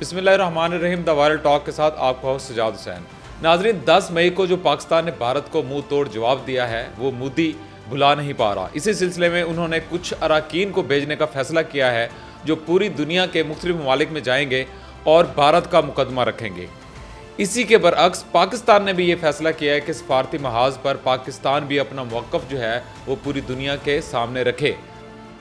बिस्मिल्लाहिर्रहमानिर्रहीम the viral talk के साथ आपका होस्ट सजाद हुसैन। नाजरीन, 10 मई को जो पाकिस्तान ने भारत को मुंह तोड़ जवाब दिया है वो मोदी भुला नहीं पा रहा। इसी सिलसिले में उन्होंने कुछ अरकान को भेजने का फैसला किया है जो पूरी दुनिया के मुख्तलिफ ममालिक में जाएंगे और भारत का मुकदमा रखेंगे। इसी के बरअक्स पाकिस्तान ने भी ये फैसला किया है कि सफारती महाज पर पाकिस्तान भी अपना मौक़िफ़ जो है वो पूरी दुनिया के सामने रखे।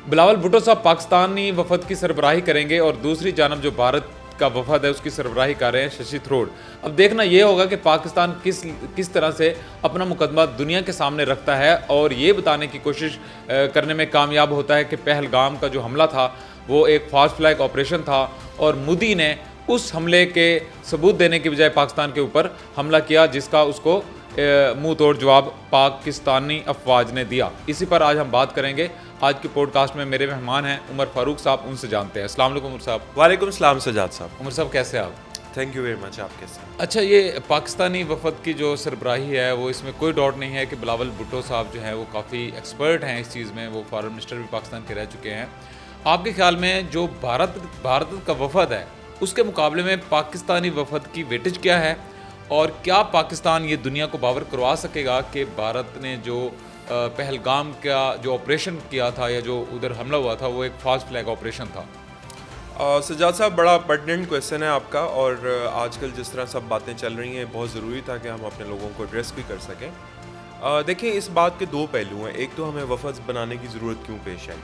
बिलावल भुट्टो साहब पाकिस्तानी वफद की सरबराही करेंगे और दूसरी जानब जो भारत का वफद है उसकी सरबराही कर रहे हैं शशि थरूर। अब देखना ये होगा कि पाकिस्तान किस तरह से अपना मुकदमा दुनिया के सामने रखता है और ये बताने की कोशिश करने में कामयाब होता है कि पहलगाम का जो हमला था वो एक फॉल्स फ्लैग ऑपरेशन था और मोदी ने उस हमले के सबूत देने की बजाय पाकिस्तान के ऊपर हमला किया, जिसका उसको मुंह तोड़ जवाब पाकिस्तानी अफवाज ने दिया। इसी पर आज हम बात करेंगे। आज के पॉडकास्ट में मेरे मेहमान हैं उमर फारूक साहब, उनसे जानते हैं। अस्सलाम वालेकुम उमर साहब। वालेकुम सलाम सजाद साहब। उमर साहब कैसे आप? Thank you very much. आप कैसे? अच्छा, ये पाकिस्तानी वफद की जो सरबराही है वो इसमें कोई डाउट नहीं है कि बिलावल भुट्टो साहब जो हैं वो काफ़ी एक्सपर्ट हैं इस चीज़ में, वो फॉरेन मिनिस्टर भी पाकिस्तान के रह चुके हैं। आपके ख्याल में जो भारत का वफद है उसके मुकाबले में पाकिस्तानी वफद की वेटेज क्या है और क्या पाकिस्तान ये दुनिया को बावर करवा सकेगा कि भारत ने जो पहलगाम का जो ऑपरेशन किया था या जो उधर हमला हुआ था वो एक फॉल्स फ्लैग ऑपरेशन था? सजाद साहब, बड़ा पर्टिनेंट क्वेश्चन है आपका और आजकल जिस तरह सब बातें चल रही हैं बहुत ज़रूरी था कि हम अपने लोगों को एड्रेस भी कर सकें। देखिए, इस बात के दो पहलू हैं। एक तो हमें वफद बनाने की ज़रूरत क्यों पेश आई?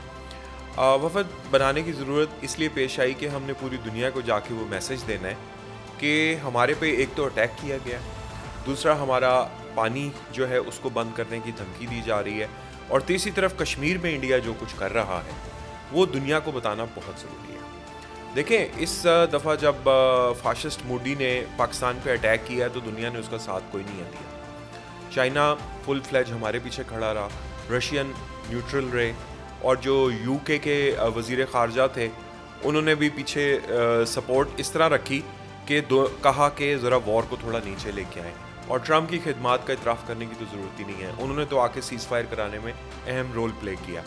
वफद बनाने की ज़रूरत इसलिए पेश आई कि हमने पूरी दुनिया को जाके वो मैसेज देना है कि हमारे पे एक तो अटैक किया गया, दूसरा हमारा पानी जो है उसको बंद करने की धमकी दी जा रही है और तीसरी तरफ कश्मीर में इंडिया जो कुछ कर रहा है वो दुनिया को बताना बहुत ज़रूरी है। देखें, इस दफ़ा जब फाशिस्ट मोदी ने पाकिस्तान पे अटैक किया तो दुनिया ने उसका साथ कोई नहीं दिया। चाइना फुल फ्लैज हमारे पीछे खड़ा रहा, रशियन न्यूट्रल रहे और जो यूके के वज़ीर ख़ारजा थे उन्होंने भी पीछे सपोर्ट इस तरह रखी कि कहा कि ज़रा वॉर को थोड़ा नीचे लेके आएँ और ट्रम्प की खिदमात का इतराफ़ करने की तो ज़रूरत ही नहीं है। उन्होंने तो आके सीज़ फायर कराने में अहम रोल प्ले किया।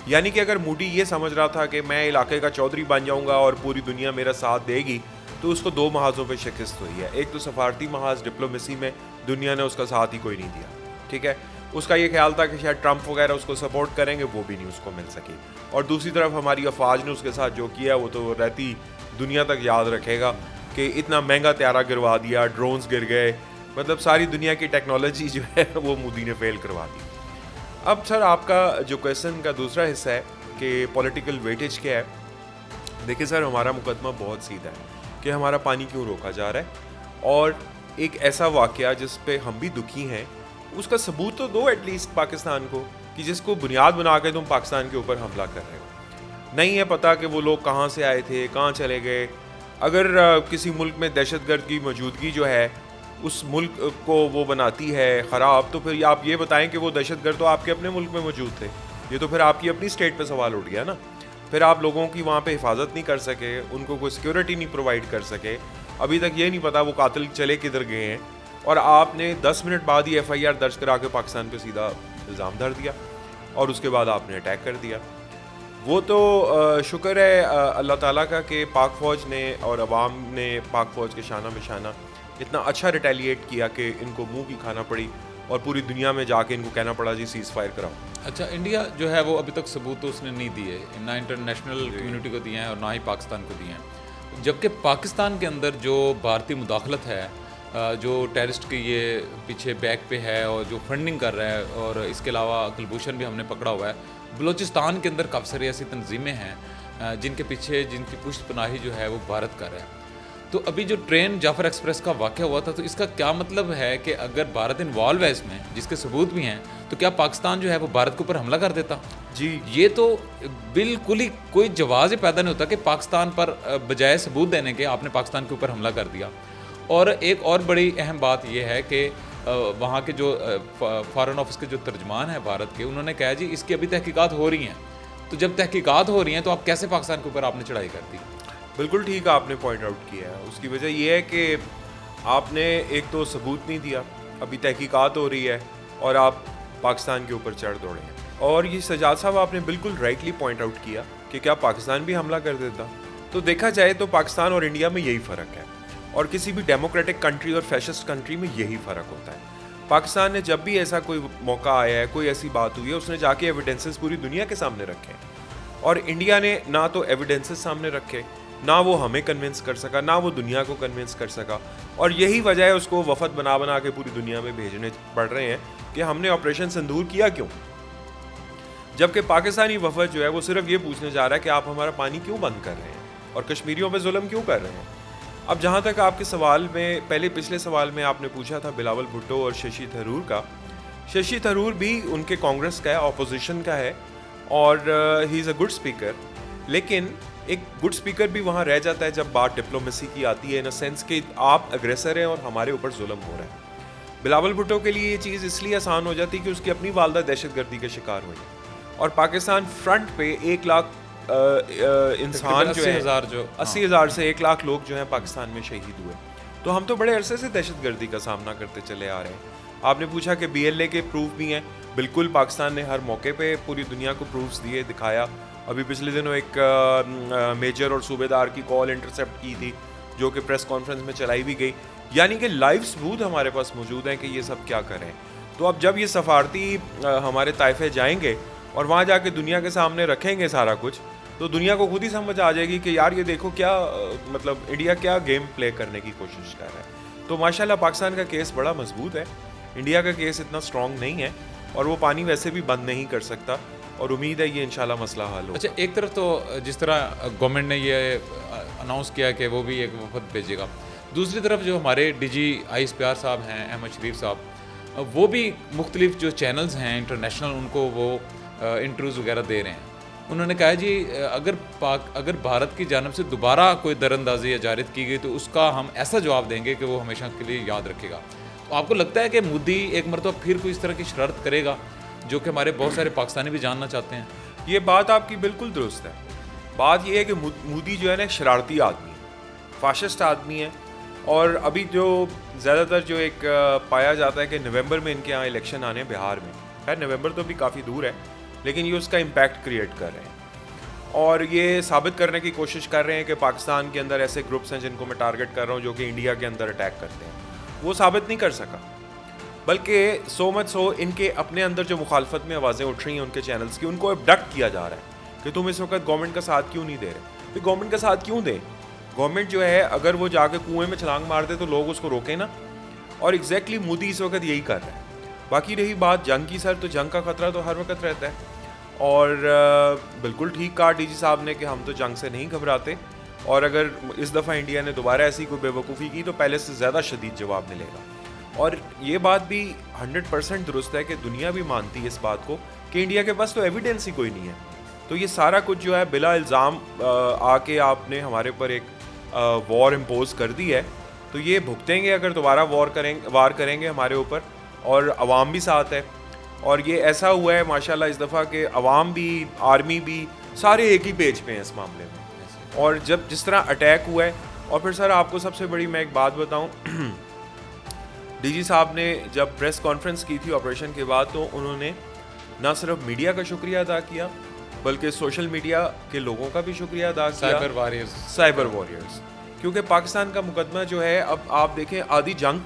यानी कि अगर मोदी ये समझ रहा था कि मैं इलाके का चौधरी बन जाऊंगा और पूरी दुनिया मेरा साथ देगी तो उसको दो महाज़ों पे शिकस्त हुई है। एक तो सफारती महाज डिप्लोमेसी में दुनिया ने उसका साथ ही कोई नहीं दिया, ठीक है। उसका ये ख्याल था कि शायद ट्रम्प वगैरह उसको सपोर्ट करेंगे, वो भी नहीं उसको मिल सकी। और दूसरी तरफ हमारी अफवाज ने उसके साथ जो किया वो तो रहती दुनिया तक याद रखेगा कि इतना महंगा त्यारा गिरवा दिया, ड्रोन्स गिर गए, मतलब सारी दुनिया की टेक्नोलॉजी जो है वो मोदी ने फेल करवा दी। अब सर, आपका जो क्वेश्चन का दूसरा हिस्सा है कि पॉलिटिकल वेटेज क्या है। देखिए सर, हमारा मुकदमा बहुत सीधा है कि हमारा पानी क्यों रोका जा रहा है और एक ऐसा वाक़या जिस पे हम भी दुखी हैं उसका सबूत तो दो एटलीस्ट पाकिस्तान को कि जिसको बुनियाद बना के तुम पाकिस्तान के ऊपर हमला कर रहे हो। नहीं है पता कि वो लोग कहाँ से आए थे, कहाँ चले गए। अगर किसी मुल्क में दहशतगर्द की मौजूदगी जो है उस मुल्क को वो बनाती है ख़राब, तो फिर आप ये बताएं कि वो दहशतगर्द तो आपके अपने मुल्क में मौजूद थे। ये तो फिर आपकी अपनी स्टेट पे सवाल उठ गया ना। फिर आप लोगों की वहाँ पे हिफाजत नहीं कर सके, उनको कोई सिक्योरिटी नहीं प्रोवाइड कर सके। अभी तक ये नहीं पता वो कातिल चले किधर गए हैं और आपने 10 मिनट बाद ही FIR दर्ज करा के पाकिस्तान पे सीधा इल्ज़ाम धर दिया और उसके बाद आपने अटैक कर दिया। वो तो शुक्र है अल्लाह ताला का कि पाक फ़ौज ने और अवाम ने पाक फ़ौज के शाना बिशाना इतना अच्छा रिटेलिएट किया कि इनको मुंह की खाना पड़ी और पूरी दुनिया में जाके इनको कहना पड़ा जी सीज़ फायर कराओ। अच्छा, इंडिया जो है वो अभी तक सबूत तो उसने नहीं दिए, ना इंटरनेशनल कम्युनिटी को दिए हैं और ना ही पाकिस्तान को दिए हैं। जबकि पाकिस्तान के अंदर जो भारतीय मुदाखलत है, जो टेररिस्ट के ये पीछे बैक पे है और जो फंडिंग कर रहा है, और इसके अलावा कुलभूषण भी हमने पकड़ा हुआ है। बलूचिस्तान के अंदर काफ़ी सारी ऐसी तंजीमें हैं जिनके पीछे जिनकी पुष्टपनाही जो है वो भारत कर रहा है। तो अभी जो ट्रेन जाफर एक्सप्रेस का वाक़या हुआ था, तो इसका क्या मतलब है कि अगर भारत इन्वॉल्व है इसमें, जिसके सबूत भी हैं, तो क्या पाकिस्तान जो है वो भारत के ऊपर हमला कर देता? जी, ये तो बिल्कुल ही कोई जवाज़ ही पैदा नहीं होता कि पाकिस्तान पर बजाय सबूत देने के आपने पाकिस्तान के ऊपर हमला कर दिया। और एक और बड़ी अहम बात यह है कि वहाँ के जो फॉरेन ऑफिस के जो तर्जमान हैं भारत के, उन्होंने कहा जी इसकी अभी तहकीकात हो रही हैं। तो जब तहकीकात हो रही हैं तो आप कैसे पाकिस्तान के ऊपर आपने चढ़ाई कर दी? बिल्कुल ठीक आपने पॉइंट आउट किया है। उसकी वजह यह है कि आपने एक तो सबूत नहीं दिया, अभी तहकीकात हो रही है और आप पाकिस्तान के ऊपर चढ़ दौड़े हैं। और ये सजाद साहब आपने बिल्कुल राइटली पॉइंट आउट किया कि क्या पाकिस्तान भी हमला कर देता। तो देखा जाए तो पाकिस्तान और इंडिया में यही फ़र्क है, और किसी भी डेमोक्रेटिक कंट्री और फैशिस्ट कंट्री में यही फ़र्क होता है। पाकिस्तान ने जब भी ऐसा कोई मौका आया है, कोई ऐसी बात हुई है, उसने जाके एविडेंसेस पूरी दुनिया के सामने रखे हैं, और इंडिया ने ना तो एविडेंसेस सामने रखे, ना वो हमें कन्विंस कर सका, ना वो दुनिया को कन्विंस कर सका, और यही वजह है उसको वफद बना बना के पूरी दुनिया में भेजने पड़ रहे हैं कि हमने ऑपरेशन सिंदूर किया क्यों। जबकि पाकिस्तानी वफद जो है वो सिर्फ ये पूछने जा रहा है कि आप हमारा पानी क्यों बंद कर रहे हैं और कश्मीरियों पे जुल्म क्यों कर रहे हैं। अब जहाँ तक आपके सवाल में, पहले पिछले सवाल में आपने पूछा था बिलावल भुट्टो और शशि थरूर का, शशि थरूर भी उनके कांग्रेस का है, ऑपोजिशन का है, और he is a good speaker, लेकिन एक गुड स्पीकर भी वहाँ रह जाता है जब बात डिप्लोमेसी की आती है, इन अ सेंस कि आप अग्रेसर हैं और हमारे ऊपर जुल्म हो रहा है। बिलावल भुट्टो के लिए ये चीज़ इसलिए आसान हो जाती है कि उसकी अपनी वालदा दहशतगर्दी के शिकार हुई, और पाकिस्तान फ्रंट पे 1 लाख इंसान जो है 80,000 से 1 लाख लोग जो हैं पाकिस्तान में शहीद हुए। तो हम तो बड़े अरसे से दहशतगर्दी का सामना करते चले आ रहे हैं। आपने पूछा कि BLA के प्रूफ भी हैं, बिल्कुल पाकिस्तान ने हर मौके पे पूरी दुनिया को प्रूफ्स दिए, दिखाया। अभी पिछले दिनों एक मेजर और सूबेदार की कॉल इंटरसेप्ट की थी जो कि प्रेस कॉन्फ्रेंस में चलाई भी गई, यानी कि लाइव सबूत हमारे पास मौजूद हैं कि ये सब क्या करें। तो अब जब ये सफारती हमारे ताइफे जाएंगे और वहाँ जाके दुनिया के सामने रखेंगे सारा कुछ, तो दुनिया को खुद ही समझ आ जाएगी कि यार ये देखो क्या मतलब इंडिया क्या गेम प्ले करने की कोशिश कर रहा है। तो माशाल्लाह पाकिस्तान का केस बड़ा मजबूत है, इंडिया का केस इतना स्ट्रॉन्ग नहीं है, और वो पानी वैसे भी बंद नहीं कर सकता, और उम्मीद है ये इंशाल्लाह मसला हल हो। अच्छा, एक तरफ तो जिस तरह गवर्नमेंट ने ये अनाउंस किया कि वो भी एक वफद भेजेगा, दूसरी तरफ जो हमारे DG ISPR साहब हैं, अहमद शरीफ साहब, वो भी मुख्तलिफ जो चैनल्स हैं इंटरनेशनल, उनको वो इंटरव्यूज़ वगैरह दे रहे हैं। उन्होंने कहा जी अगर भारत की जानब से दोबारा कोई दरअंदाजी या जारिद की गई तो उसका हम ऐसा जवाब देंगे कि वो हमेशा के लिए याद रखेगा। तो आपको लगता है कि मोदी एक मरतबा फिर कोई इस तरह की शर्त करेगा जो कि हमारे बहुत सारे पाकिस्तानी भी जानना चाहते हैं? ये बात आपकी बिल्कुल दुरुस्त है। बात ये है कि मोदी जो है ना, एक शरारती आदमी है, फाशिस्ट आदमी है, और अभी जो ज़्यादातर जो एक पाया जाता है कि नवंबर में इनके यहाँ इलेक्शन आने बिहार में, खैर नवंबर तो अभी काफ़ी दूर है, लेकिन ये उसका इम्पैक्ट क्रिएट कर रहे हैं और ये साबित करने की कोशिश कर रहे हैं कि पाकिस्तान के अंदर ऐसे ग्रुप्स हैं जिनको मैं टारगेट कर रहा हूँ जो कि इंडिया के अंदर अटैक करते हैं। वो साबित नहीं कर सका, बल्कि सो मच सो इनके अपने अंदर जो मुखालफत में आवाज़ें उठ रही हैं उनके चैनल्स की, उनको अबडक्ट किया जा रहा है कि तुम इस वक्त गवर्नमेंट का साथ क्यों नहीं दे रहे। तो गवर्नमेंट का साथ क्यों दें? गवर्नमेंट जो है अगर वो जाके कुएं में छलांग मार दे तो लोग उसको रोकें ना, और एग्जैक्टली मोदी इस वक्त यही कर रहा है। बाकी रही बात जंग की सर, तो जंग का खतरा तो हर वक्त रहता है, और बिल्कुल ठीक कहा DG साहब ने कि हम तो जंग से नहीं घबराते, और अगर इस दफ़ा इंडिया ने दोबारा ऐसी कोई बेवकूफ़ी की तो पहले से ज़्यादा शदीद जवाब मिलेगा। और ये बात भी 100% दुरुस्त है कि दुनिया भी मानती है इस बात को कि इंडिया के पास तो एविडेंस ही कोई नहीं है। तो ये सारा कुछ जो है बिला इल्ज़ाम आके आपने हमारे ऊपर एक वॉर इम्पोज कर दी है, तो ये भुगतेंगे अगर दोबारा वार करेंगे हमारे ऊपर, और अवाम भी साथ है। और ये ऐसा हुआ है माशाल्लाह इस दफ़ा के अवाम भी, आर्मी भी, सारे एक ही पेज पे हैं इस मामले में। और जब जिस तरह अटैक हुआ है, और फिर सर आपको सबसे बड़ी मैं एक बात बताऊं, DG साहब ने जब प्रेस कॉन्फ्रेंस की थी ऑपरेशन के बाद, तो उन्होंने ना सिर्फ मीडिया का शुक्रिया अदा किया बल्कि सोशल मीडिया के लोगों का भी शुक्रिया अदा किया, साइबर वॉरियर्स, क्योंकि पाकिस्तान का मुकदमा जो है, अब आप देखें आधी जंग,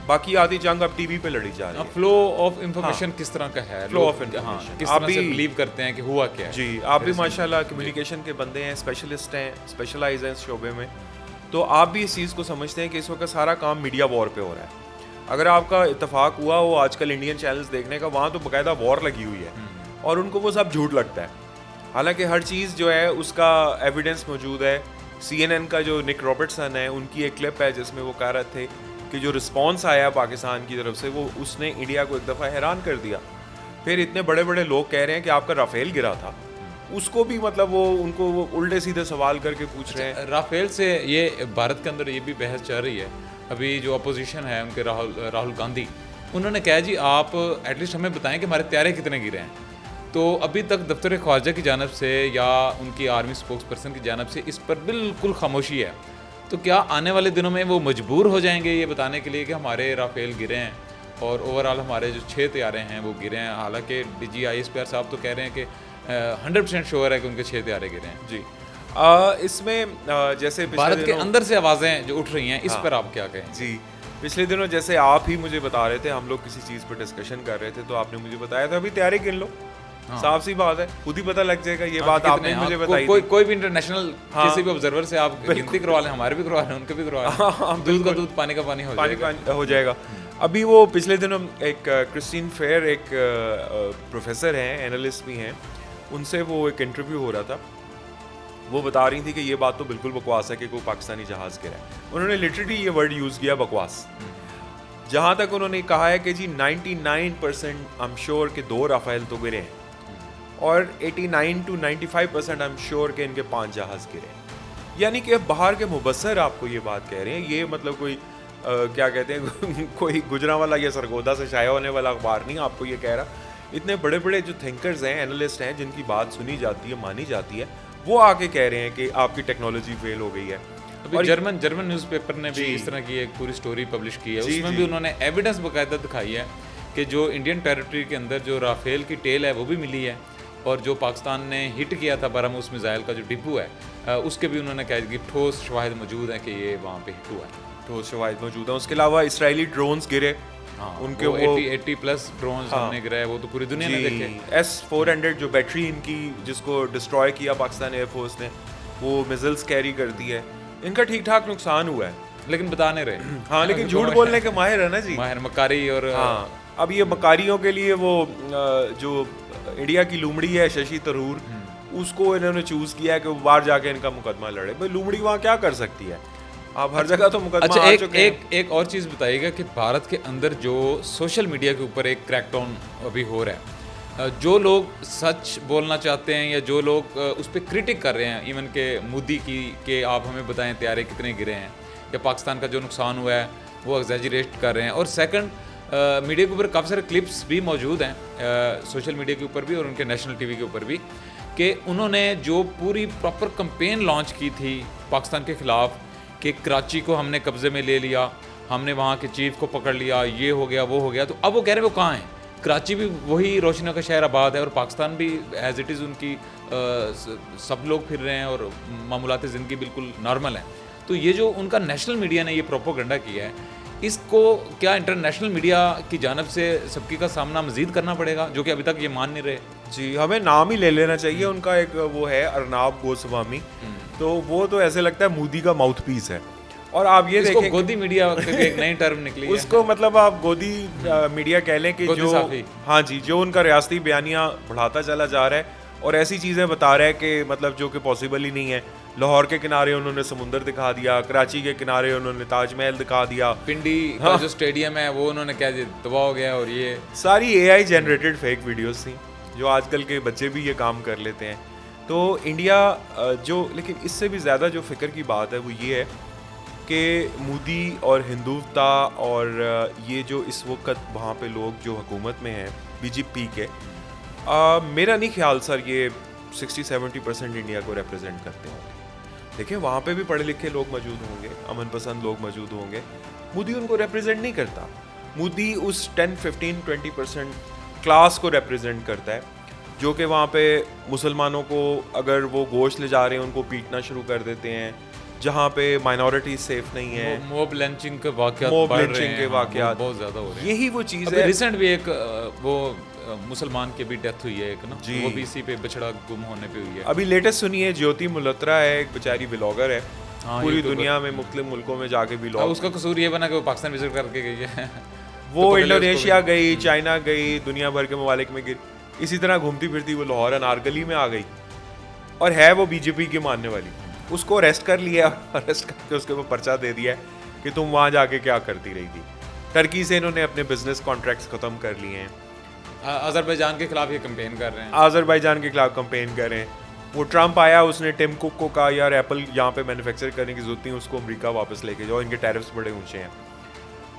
बाकी आधी जंग अब टीवी पे लड़ी जा रही है। फ्लो ऑफ इंफॉर्मेशन किस तरह का है, फ्लो ऑफ इंफॉर्मेशन किस तरह से बिलीव करते हैं कि हुआ क्या है। जी, आप भी माशाल्लाह कम्युनिकेशन के बंदे हैं, स्पेशलिस्ट हैं, स्पेशलाइज हैं इस शोबे में, तो आप भी इस चीज़ को समझते हैं कि इस वक्त सारा काम मीडिया वॉर पे हो रहा है। अगर आपका इत्तेफाक हुआ हो आजकल इंडियन चैनल्स देखने का, वहाँ तो बाकायदा वॉर लगी हुई है और उनको वो सब झूठ लगता है, हालांकि हर चीज़ जो है उसका एविडेंस मौजूद है। CNN का जो निक रॉबर्टसन है, उनकी एक क्लिप है जिसमें वो कह रहे थे कि जो रिस्पांस आया पाकिस्तान की तरफ से, वो उसने इंडिया को एक दफ़ा हैरान कर दिया। फिर इतने बड़े बड़े लोग कह रहे हैं कि आपका राफेल गिरा था, उसको भी मतलब वो उनको वो उल्टे सीधे सवाल करके पूछ रहे हैं। राफेल से ये भारत के अंदर ये भी बहस चल रही है। अभी जो अपोजिशन है उनके राहुल गांधी, उन्होंने कहा जी आप एटलीस्ट हमें बताएं कि हमारे तैयारे कितने गिरे हैं। तो अभी तक दफ्तर ख्वाजा की जानब से या उनकी आर्मी स्पोक्स पर्सन की जानब से इस पर बिल्कुल खामोशी है। तो क्या आने वाले दिनों में वो मजबूर हो जाएंगे ये बताने के लिए कि हमारे राफेल गिरे हैं और ओवरऑल हमारे जो 6 तैयारे हैं वो गिरे हैं? हालांकि DG ISPR साहब तो कह रहे हैं कि 100% श्योर है कि उनके 6 तैयारे गिरे हैं। जी, इसमें जैसे पिछले भारत के दिनों अंदर से आवाजें जो उठ रही हैं, इस हाँ। पर आप क्या कहें? जी, पिछले दिनों जैसे आप ही मुझे बता रहे थे, हम लोग किसी चीज़ पर डिस्कशन कर रहे थे, तो आपने मुझे बताया था अभी तैयारी गिन लो। साफ सी बात है, खुद ही पता लग जाएगा। ये बात आपने मुझे बताई थी। कोई भी इंटरनेशनल किसी भी ऑब्जर्वर से आप गिनती करवा लें, हमारे भी करवा लें, उनके भी करवा लें, दूध का दूध पानी का पानी हो जाएगा। हो जाएगा। अभी वो पिछले दिनों एक क्रिस्टीन फेयर, एक प्रोफेसर हैं, एनालिस्ट भी हैं, उनसे वो एक इंटरव्यू हो रहा था। वो बता रही थी कि ये बात तो बिल्कुल बकवास है कि कोई पाकिस्तानी जहाज़ गिरा है। उन्होंने लिटरली ये वर्ड यूज़ किया, बकवास। जहाँ तक उन्होंने कहा है कि जी 99% आई एम श्योर कि 2 राफेल तो गिरे हैं, और 89 to 95% आई एम श्योर कि इनके 5 जहाज़ गिरे हैं। यानी कि बाहर के मुबस्सर आपको ये बात कह रहे हैं। ये मतलब कोई क्या कहते हैं कोई गुजरांवाला या सरगोदा से शाया होने वाला अखबार नहीं आपको ये कह रहा। इतने बड़े बड़े जो थिंकर्स हैं, एनालिस्ट हैं, जिनकी बात सुनी जाती है, मानी जाती है, वो आके कह रहे हैं कि आपकी टेक्नोलॉजी फेल हो गई है। अभी जर्मन न्यूज़पेपर ने भी इस तरह की एक पूरी स्टोरी पब्लिश की है। उसमें भी उन्होंने एविडेंस बाकायदा दिखाई है कि जो इंडियन टेरिटरी के अंदर जो राफेल की टेल है वो भी मिली है, और जो पाकिस्तान ने हिट किया था बरामूस मिसाइल का जो डिपो है, उसके भी उन्होंने कहा कि ठोस शवाहिद मौजूद हैं कि ये वहाँ पे हिट हुआ है। ठोस शवाहिद मौजूद हैं। उसके अलावा इसराइली ड्रोन्स गिरे। हाँ, उनके वो 80 प्लस ड्रोन्स हमने गिराए, वो तो पूरी दुनिया ने देखे। S-400 जो बैटरी इनकी, जिसको डिस्ट्रॉय किया पाकिस्तान एयरफोर्स ने, वो मिसाइल्स कैरी करती है। इनका ठीक ठाक नुकसान हुआ है, लेकिन बता नहीं रहे। हाँ, लेकिन झूठ बोलने के माहिर है ना जी, माहिर मकारी। और हाँ, अब ये मकारियों के लिए वो जो इंडिया की लूमड़ी है शशि थरूर, उसको इन्होंने चूज किया है कि वो बाहर जाके इनका मुकदमा लड़े। भाई लूमड़ी वहाँ क्या कर सकती है? आप हर जगह तो मुकदमा अच्छा, आ चुके हैं। एक और चीज़ बताइएगा कि भारत के अंदर जो सोशल मीडिया के ऊपर एक क्रैकडाउन अभी हो रहा है, जो लोग सच बोलना चाहते हैं या जो लोग उस पर क्रिटिक कर रहे हैं, इवन के मोदी की कि आप हमें बताएं तैयारे कितने गिरे हैं, या पाकिस्तान का जो नुकसान हुआ है वो एग्जैजरेट कर रहे हैं। और सेकंड, मीडिया के ऊपर काफ़ी सारे क्लिप्स भी मौजूद हैं, सोशल मीडिया के ऊपर भी और उनके नेशनल टीवी के ऊपर भी, कि उन्होंने जो पूरी प्रॉपर कैंपेन लॉन्च की थी पाकिस्तान के ख़िलाफ़ कि कराची को हमने कब्ज़े में ले लिया, हमने वहाँ के चीफ को पकड़ लिया, ये हो गया वो हो गया। तो अब वो कह रहे हैं वो कहाँ हैं? कराची भी वही रोशनियों का शहर आबाद है, और पाकिस्तान भी एज इट इज़ उनकी सब लोग फिर रहे हैं और मामूलात ज़िंदगी बिल्कुल नॉर्मल है। तो ये जो उनका नेशनल मीडिया ने ये प्रोपोगंडा किया है, इसको क्या इंटरनेशनल मीडिया की जानब से सबकी का सामना मजीद करना पड़ेगा, जो कि अभी तक ये मान नहीं रहे? जी, हमें नाम ही ले लेना चाहिए उनका। एक वो है अर्नाब गोस्वामी, तो वो तो ऐसे लगता है मोदी का माउथ पीस है। और आप ये देखें, गोदी मीडिया की एक नई टर्म निकली है। उसको मतलब आप गोदी मीडिया कह लें कि जो, हाँ जी, जो उनका रियासती बयानिया बढ़ाता चला जा रहा है और ऐसी चीज़ें बता रहा है कि मतलब जो कि पॉसिबल ही नहीं है। लाहौर के किनारे उन्होंने समुंदर दिखा दिया, कराची के किनारे उन्होंने ताजमहल दिखा दिया, पिंडी का जो स्टेडियम है वो उन्होंने क्या तबाह हो गया। और ये सारी AI जनरेटेड फेक वीडियोस थी, जो आजकल के बच्चे भी ये काम कर लेते हैं। तो इंडिया जो, लेकिन इससे भी ज़्यादा जो फ़िक्र की बात है वो ये है कि मोदी और हिंदुत्व और ये जो इस वक्त वहाँ पे लोग जो हुकूमत में हैं BJP के, मेरा नहीं ख्याल सर ये 60-70% इंडिया को रिप्रेजेंट करते होंगे। देखिए वहाँ पे भी पढ़े लिखे लोग मौजूद होंगे, अमन पसंद लोग मौजूद होंगे। मोदी उनको रिप्रेजेंट नहीं करता। मोदी उस 10-15-20% क्लास को रिप्रेजेंट करता है, जो कि वहाँ पे मुसलमानों को अगर वो गोश्त ले जा रहे हैं उनको पीटना शुरू कर देते हैं, जहाँ पे माइनॉरिटी सेफ नहीं है। मॉब लिंचिंग के वाक़यात बहुत ज़्यादा हो रहे हैं। यही वो चीज़ है। रिसेंट भी एक वो मुसलमान की भी डेथ हुई है एक ना, जी, वो भी इसी पे बछड़ा गुम होने पे हुई है। अभी लेटेस्ट सुनिए, ज्योति मल्होत्रा है, एक बेचारी व्लॉगर है, पूरी दुनिया में मुख्तलिफ मुल्कों में जाके व्लॉग, उसका कसूर ये बना कि वो पाकिस्तान विजिट करके गई है। वो इंडोनेशिया गई, चाइना गई, दुनिया भर के ममालिक में गई, इसी तरह घूमती फिरती वो लाहौर अनारकली में आ गई, और है वो BJP की मानने वाली। उसको अरेस्ट कर लिया, अरेस्ट करके उसके ऊपर पर्चा दे दिया कि तुम वहाँ जाके क्या करती रही थी। टर्की से इन्होंने अपने बिजनेस कॉन्ट्रैक्ट्स ख़त्म कर लिए हैं। अजरबैजान के खिलाफ ये कैंपेन कर रहे हैं, अजरबैजान के खिलाफ कैंपेन कर रहे हैं। वो ट्रम्प आया, उसने टिम कुक को कहा यार एप्पल यहाँ पे मैन्युफैक्चर करने की जरूरत नहीं, उसको अमेरिका वापस लेके जाओ, इनके टैरिफ्स बड़े ऊंचे हैं।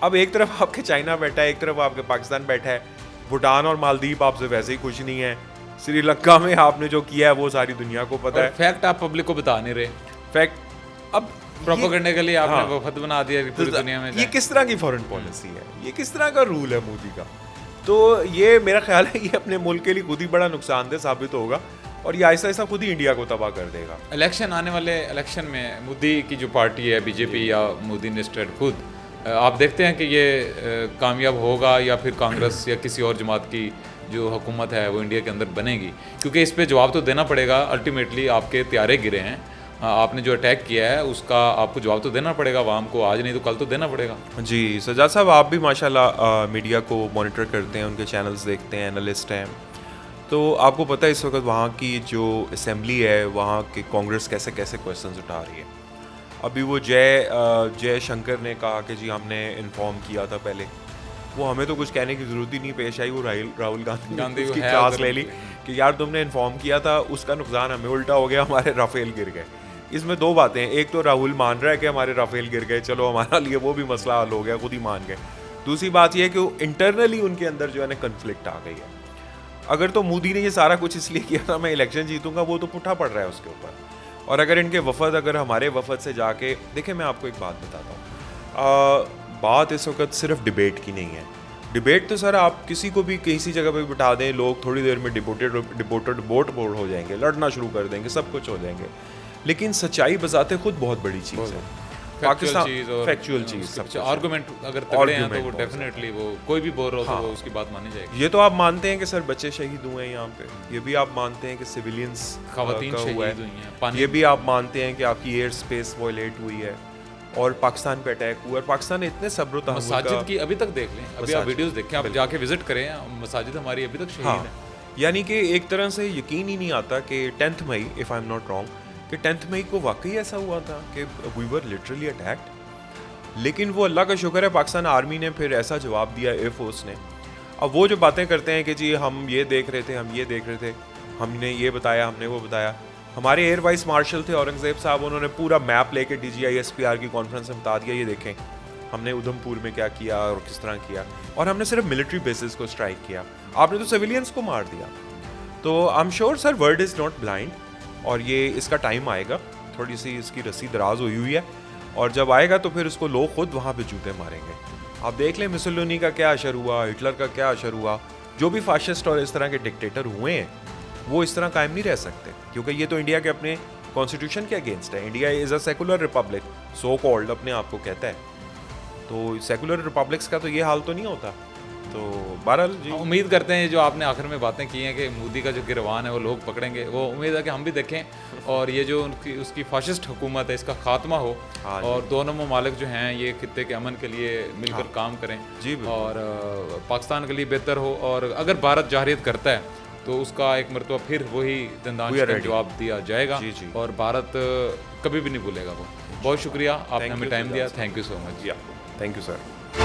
अब एक तरफ आपके चाइना बैठा है, एक तरफ आपके पाकिस्तान बैठा है, भूटान और मालदीव आपसे वैसे ही खुश नहीं है, श्रीलंका में आपने जो किया है वो सारी दुनिया को पता है। फैक्ट आप पब्लिक को बता नहीं रहे, फैक्ट अब प्रोपेगेंडा के लिए आपने वफद बना दिया पूरी दुनिया में। ये किस तरह की फॉरेन पॉलिसी है, ये किस तरह का रूल है मोदी का? तो ये मेरा ख्याल है ये अपने मुल्क के लिए खुद ही बड़ा नुकसानदेह साबित होगा। और ये ऐसा ऐसा खुद ही इंडिया को तबाह कर देगा। इलेक्शन आने वाले इलेक्शन में मोदी की जो पार्टी है बीजेपी या मोदी नेस्टेड खुद, आप देखते हैं कि ये कामयाब होगा या फिर कांग्रेस या किसी और जमात की जो हुकूमत है वो इंडिया के अंदर बनेगी? क्योंकि इस पे जवाब तो देना पड़ेगा, अल्टीमेटली आपके त्यारे गिरे हैं, आपने जो अटैक किया है उसका आपको जवाब तो देना पड़ेगा आवाम को, आज नहीं तो कल तो देना पड़ेगा। जी सज्जाद साहब, आप भी माशाल्लाह मीडिया को मॉनिटर करते हैं, उनके चैनल्स देखते हैं, एनालिस्ट हैं, तो आपको पता है इस वक्त वहाँ की जो असेंबली है वहाँ की कांग्रेस कैसे कैसे क्वेश्चंस उठा रही है। अभी वो जय शंकर ने कहा कि जी हमने इन्फॉर्म किया था पहले, वो हमें तो कुछ कहने की ज़रूरत ही नहीं पेश आई, वो राहुल गांधी उसकी क्लास ले ली कि यार तुमने इन्फॉर्म किया था, उसका नुकसान हमें उल्टा हो गया, हमारे राफेल गिर गए। इसमें दो बातें हैं, एक तो राहुल मान रहा है कि हमारे राफेल गिर गए, चलो हमारा लिए वो भी मसला हल हो गया, खुद ही मान गए। दूसरी बात यह है कि इंटरनली उनके अंदर जो है ना कन्फ्लिक्ट आ गई है। अगर तो मोदी ने ये सारा कुछ इसलिए किया था मैं इलेक्शन जीतूंगा, वो तो पुट्ठा पड़ रहा है उसके ऊपर। और अगर इनके वफद अगर हमारे वफद से जाके देखें, मैं आपको एक बात बताता हूँ, बात इस वक्त सिर्फ डिबेट की नहीं है। डिबेट तो सर आप किसी को भी किसी जगह पे बिठा दें, लोग थोड़ी देर में डिबोटेड बोट हो जाएंगे, लड़ना शुरू कर देंगे, सब कुछ हो जाएंगे। लेकिन सच्चाई बजाते खुद बहुत बड़ी चीज़ है, पाकिस्तान फैक्चुअल चीज़, आर्गुमेंट अगर तगड़े हैं तो वो डेफिनेटली वो कोई भी बोल रहा हो तो वो उसकी बात मानी जाएगी। ये तो आप मानते हैं कि सर बच्चे शहीद हुए हैं यहाँ पे, ये भी आप मानते हैं कि सिविलियंस खवातीन शहीद हुई हैं, ये भी आप मानते हैं कि आपकी एयर स्पेस वॉयलेट हुई है और पाकिस्तान पे अटैक हुआ। और पाकिस्तान ने इतने सब्र तहम्मुल मसाजिद की अभी तक देख लें, अभी आप वीडियोस देखें, आप जाके विजिट करें, मसाजिद हमारी अभी तक शहीद है। यानी कि एक तरह से यकीन ही नहीं आता कि 10 मई if I am not wrong कि 10 मई को वाकई ऐसा हुआ था कि वी वर लिटरली अटैक्ड। लेकिन वो अल्लाह का शुक्र है पाकिस्तान आर्मी ने फिर ऐसा जवाब दिया, एयरफोर्स ने। अब वो जो बातें करते हैं कि जी हम ये देख रहे थे, हम ये देख रहे थे, हमने ये बताया, हमने वो बताया। हमारे एयर वाइस मार्शल थे औरंगजेब साहब, उन्होंने पूरा मैप लेके DGISPR की कॉन्फ्रेंस में बता दिया, ये देखें हमने उधमपुर में क्या किया और किस तरह किया, और हमने सिर्फ मिलिट्री बेसिस को स्ट्राइक किया, आपने तो सिविलियंस को मार दिया। तो I am sure sir world is not blind, और ये इसका टाइम आएगा, थोड़ी सी इसकी रस्सी दराज हुई है, और जब आएगा तो फिर उसको लोग खुद वहाँ पे जूते मारेंगे। आप देख लें मुसोलिनी का क्या असर हुआ, हिटलर का क्या असर हुआ, जो भी फाशिस्ट और इस तरह के डिक्टेटर हुए हैं वो इस तरह कायम नहीं रह सकते, क्योंकि ये तो इंडिया के अपने कॉन्स्टिट्यूशन के अगेंस्ट है। India is a secular Republic, so called अपने आप को कहता है, तो सेकुलर रिपब्लिक्स का तो ये हाल तो नहीं होता। तो बहरहाल जी उम्मीद करते हैं जो आपने आखिर में बातें की हैं कि मोदी का जो गिरवान है वो लोग पकड़ेंगे, वो उम्मीद है कि हम भी देखें और ये जो उसकी फाशिस्ट हुकूमत है इसका खात्मा हो, और दोनों ममालिक जो हैं ये खित्ते के अमन के लिए मिलकर काम करें जी, और पाकिस्तान के लिए बेहतर हो। और अगर भारत जाहिरियत करता है तो उसका एक मरतबा फिर वही दंदान का जवाब दिया जाएगा, और भारत कभी भी नहीं भूलेगा वो। बहुत शुक्रिया, आपने हमें टाइम दिया, thank you so much. Thank you sir.